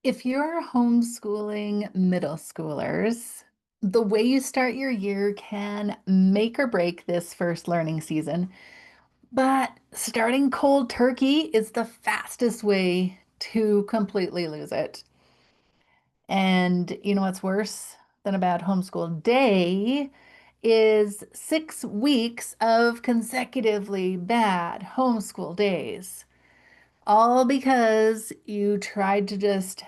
If you're homeschooling middle schoolers, the way you start your year can make or break this first learning season. But starting cold turkey is the fastest way to completely lose it. And you know what's worse than a bad homeschool day is 6 weeks of consecutively bad homeschool days. All because you tried to just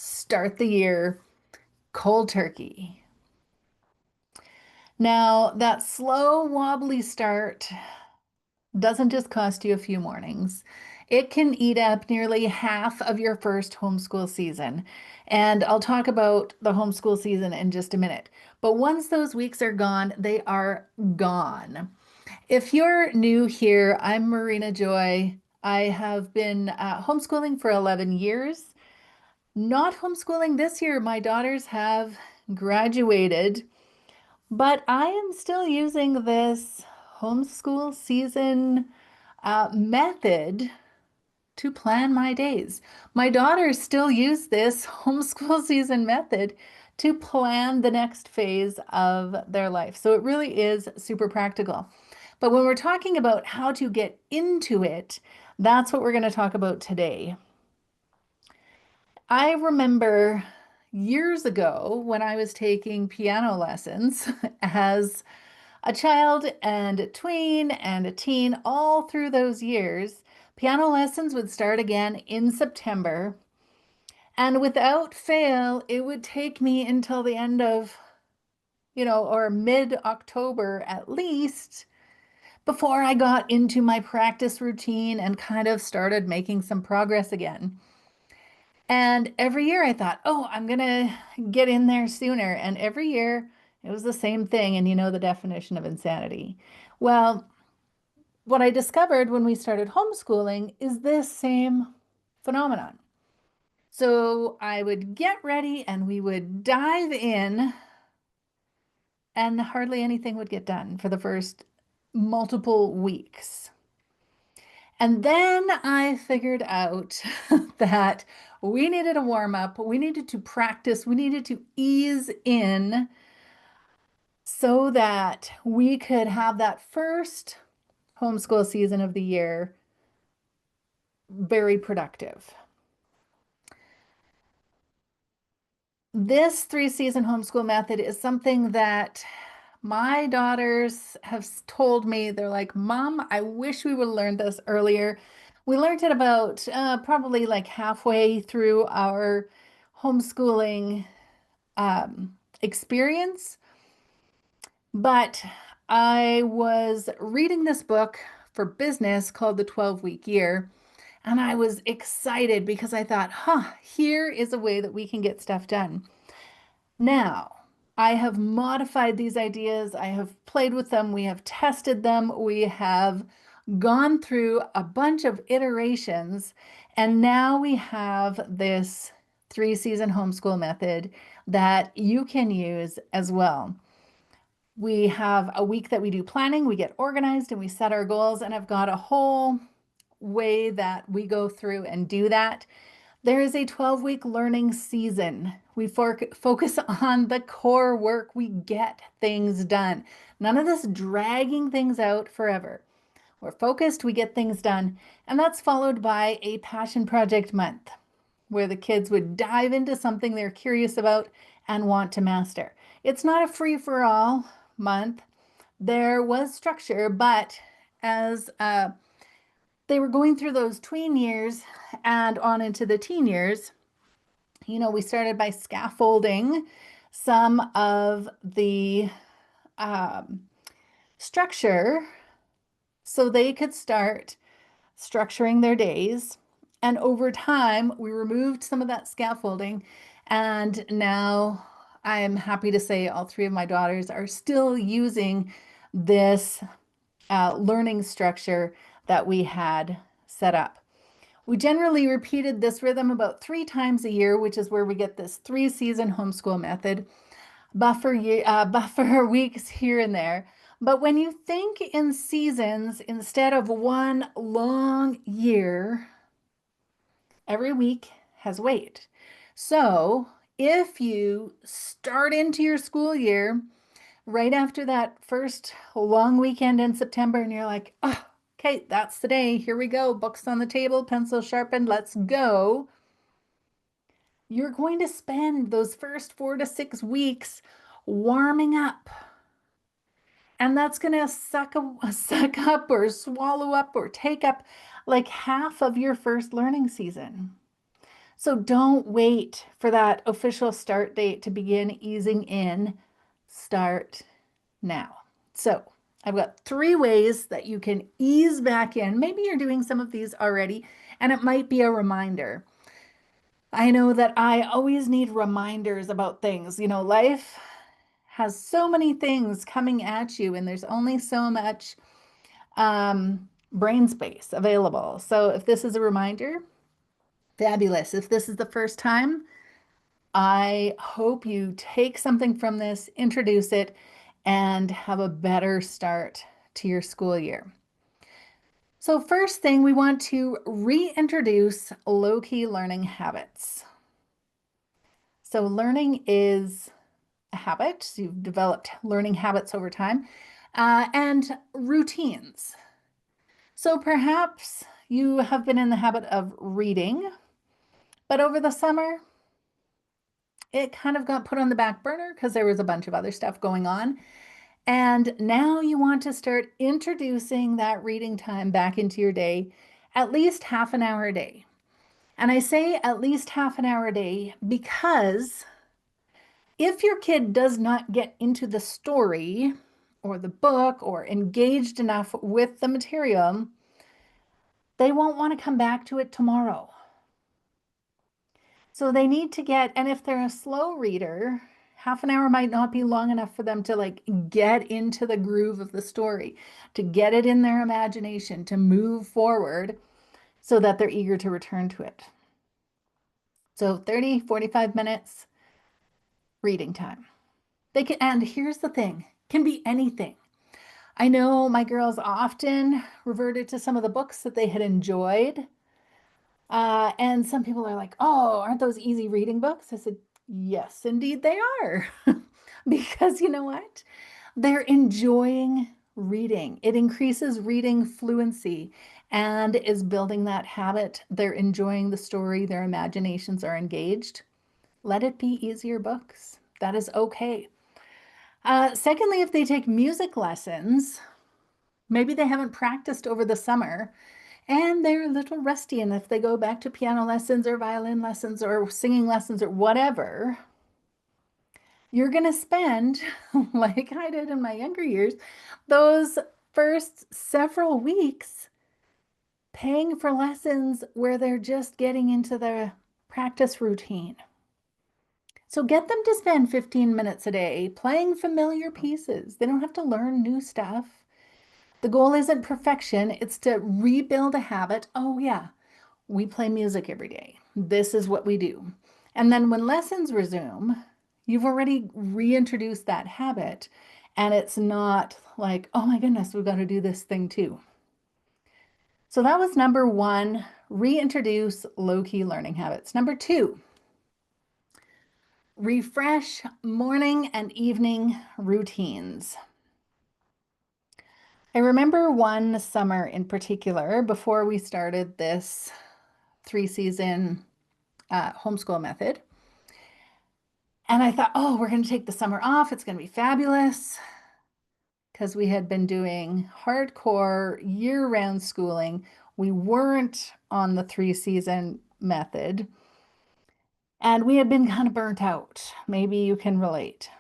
start the year cold turkey. Now, that slow, wobbly start doesn't just cost you a few mornings. It can eat up nearly half of your first homeschool season. And I'll talk about the homeschool season in just a minute. But once those weeks are gone, they are gone. If you're new here, I'm Marina Joy. I have been homeschooling for 11 years. Not homeschooling this year. My daughters have graduated, but I am still using this homeschool season method to plan my days. My daughters still use this homeschool season method to plan the next phase of their life. So it really is super practical. But when we're talking about how to get into it, that's what we're going to talk about today. I remember years ago when I was taking piano lessons as a child and a tween and a teen, all through those years, piano lessons would start again in September. And without fail, it would take me until the end of, or mid-October at least, before I got into my practice routine and kind of started making some progress again. And every year I thought, oh, I'm going to get in there sooner. And every year it was the same thing. And you know the definition of insanity. Well, what I discovered when we started homeschooling is this same phenomenon. So I would get ready and we would dive in, and hardly anything would get done for the first multiple weeks. And then I figured out that we needed a warm up, we needed to practice, we needed to ease in so that we could have that first homeschool season of the year very productive. This 3 season homeschool method is something that my daughters have told me. They're like, Mom, I wish we would have learned this earlier. We learned it about probably like halfway through our homeschooling experience. But I was reading this book for business called The 12-Week Year. And I was excited because I thought, here is a way that we can get stuff done. Now, I have modified these ideas. I have played with them. We have tested them. We have gone through a bunch of iterations. And now we have this 3 season homeschool method that you can use as well. We have a week that we do planning, we get organized and we set our goals. And I've got a whole way that we go through and do that. There is a 12-week learning season. We focus on the core work. We get things done. None of this dragging things out forever. We're focused, we get things done. And that's followed by a passion project month where the kids would dive into something they're curious about and want to master. It's not a free-for-all month. There was structure, but as they were going through those tween years and on into the teen years, we started by scaffolding some of the structure so they could start structuring their days. And over time, we removed some of that scaffolding. And now I am happy to say all 3 of my daughters are still using this learning structure that we had set up. We generally repeated this rhythm about 3 times a year, which is where we get this 3 season homeschool method, buffer weeks here and there. But when you think in seasons instead of one long year, every week has weight. So if you start into your school year right after that first long weekend in September and you're like, oh, okay, that's the day. Here we go. Books on the table, pencil sharpened, let's go. You're going to spend those first 4 to 6 weeks warming up. And that's going to suck up or swallow up or take up like half of your first learning season. So don't wait for that official start date to begin easing in. Start now. So I've got 3 ways that you can ease back in. Maybe you're doing some of these already, and it might be a reminder. I know that I always need reminders about things. Life has so many things coming at you, and there's only so much brain space available. So if this is a reminder, fabulous. If this is the first time, I hope you take something from this, introduce it, and have a better start to your school year. So first thing, we want to reintroduce low-key learning habits. So learning is a habit. So you've developed learning habits over time, and routines. So perhaps you have been in the habit of reading, but over the summer, it kind of got put on the back burner because there was a bunch of other stuff going on. And now you want to start introducing that reading time back into your day, at least half an hour a day. And I say at least half an hour a day because if your kid does not get into the story or the book or engaged enough with the material, they won't want to come back to it tomorrow. So they need to get, and if they're a slow reader, half an hour might not be long enough for them to like get into the groove of the story, to get it in their imagination, to move forward so that they're eager to return to it. So 30, 45 minutes reading time. They can, and here's the thing, can be anything. I know my girls often reverted to some of the books that they had enjoyed. And some people are like, oh, aren't those easy reading books? I said, yes, indeed they are. Because you know what? They're enjoying reading. It increases reading fluency and is building that habit. They're enjoying the story. Their imaginations are engaged. Let it be easier books. That is okay. Secondly, if they take music lessons, maybe they haven't practiced over the summer and they're a little rusty. And if they go back to piano lessons or violin lessons or singing lessons or whatever, you're going to spend, like I did in my younger years, those first several weeks paying for lessons where they're just getting into the practice routine. So get them to spend 15 minutes a day playing familiar pieces. They don't have to learn new stuff. The goal isn't perfection, it's to rebuild a habit. Oh, yeah, we play music every day. This is what we do. And then when lessons resume, you've already reintroduced that habit. And it's not like, oh my goodness, we've got to do this thing too. So that was number one, reintroduce low-key learning habits. Number two, refresh morning and evening routines. I remember one summer in particular before we started this 3-season homeschool method. And I thought, oh, we're going to take the summer off. It's going to be fabulous because we had been doing hardcore year-round schooling. We weren't on the 3-season method. And we had been kind of burnt out. Maybe you can relate.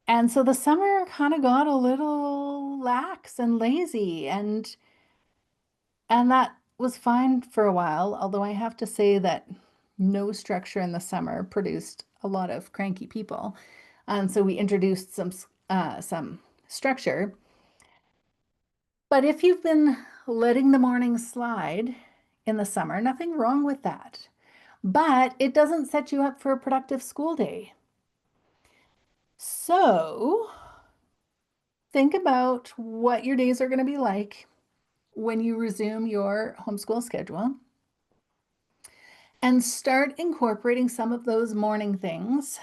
And so the summer kind of got a little lax and lazy and that was fine for a while, although I have to say that no structure in the summer produced a lot of cranky people. And so we introduced some structure. But if you've been letting the mornings slide in the summer, nothing wrong with that. But it doesn't set you up for a productive school day. So think about what your days are going to be like when you resume your homeschool schedule. and start incorporating some of those morning things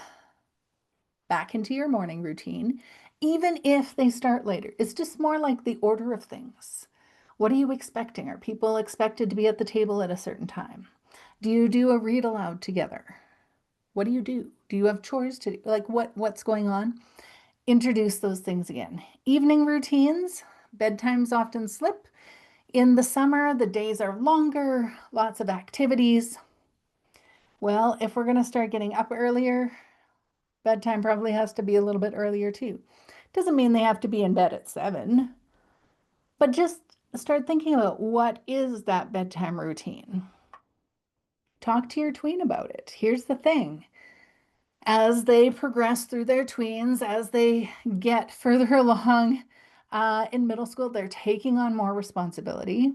back into your morning routine, even if they start later. It's just more like the order of things. What are you expecting? Are people expected to be at the table at a certain time? Do you do a read aloud together? What do you do? Do you have chores to do? Like what's going on? Introduce those things again. Evening routines, bedtimes often slip. In the summer, the days are longer, lots of activities. Well, if we're going to start getting up earlier, bedtime probably has to be a little bit earlier too. Doesn't mean they have to be in bed at 7, but just start thinking about what is that bedtime routine. Talk to your tween about it. Here's the thing. As they progress through their tweens, as they get further along in middle school, they're taking on more responsibility.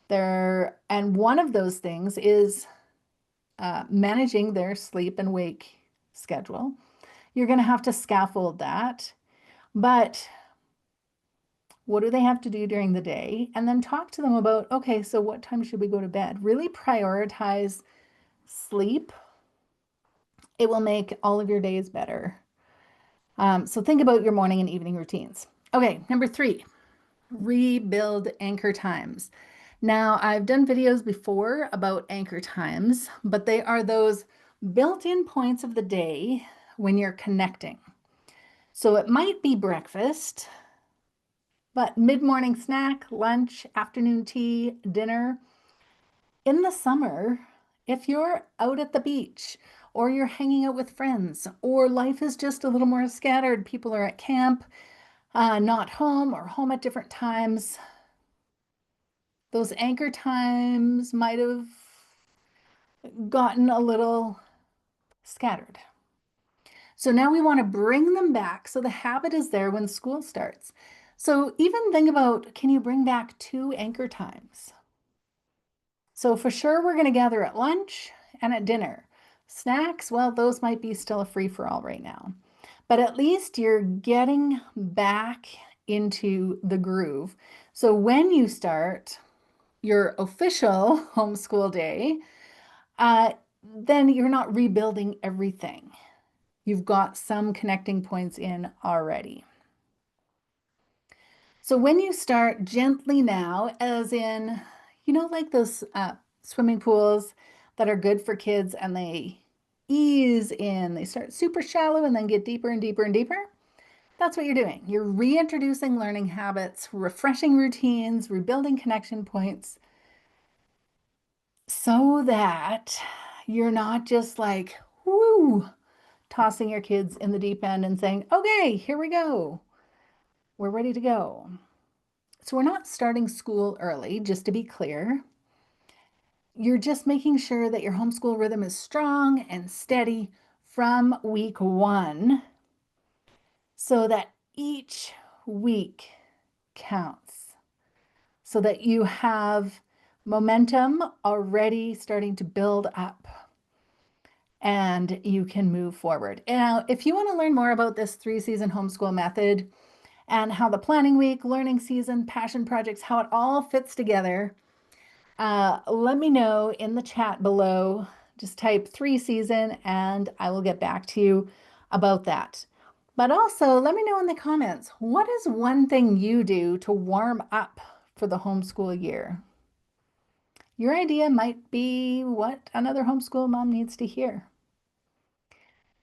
And one of those things is managing their sleep and wake schedule. You're going to have to scaffold that, but what do they have to do during the day? And then talk to them about, okay, so what time should we go to bed? Really prioritize sleep. It will make all of your days better. So think about your morning and evening routines. Okay, number 3, rebuild anchor times. Now, I've done videos before about anchor times, but they are those built-in points of the day when you're connecting. So it might be breakfast, but mid-morning snack, lunch, afternoon tea, dinner. In the summer, if you're out at the beach or you're hanging out with friends or life is just a little more scattered, people are at camp, not home or home at different times, those anchor times might have gotten a little scattered. So now we want to bring them back so the habit is there when school starts. So even think about, can you bring back 2 anchor times? So for sure, we're going to gather at lunch and at dinner. Snacks, well, those might be still a free-for-all right now. But at least you're getting back into the groove. So when you start your official homeschool day, then you're not rebuilding everything. You've got some connecting points in already. So when you start gently now, as in, like those swimming pools that are good for kids and they ease in, they start super shallow and then get deeper and deeper and deeper. That's what you're doing. You're reintroducing learning habits, refreshing routines, rebuilding connection points so that you're not just like, whoo, tossing your kids in the deep end and saying, okay, here we go. We're ready to go. So we're not starting school early, just to be clear. You're just making sure that your homeschool rhythm is strong and steady from week 1 so that each week counts, so that you have momentum already starting to build up and you can move forward. Now, if you want to learn more about this 3-season homeschool method and how the planning week, learning season, passion projects, how it all fits together, let me know in the chat below. Just type 3-season and I will get back to you about that. But also let me know in the comments, what is one thing you do to warm up for the homeschool year? Your idea might be what another homeschool mom needs to hear.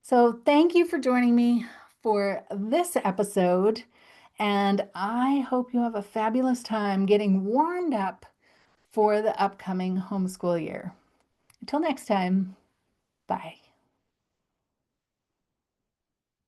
So thank you for joining me for this episode, and I hope you have a fabulous time getting warmed up for the upcoming homeschool year. Until next time, bye.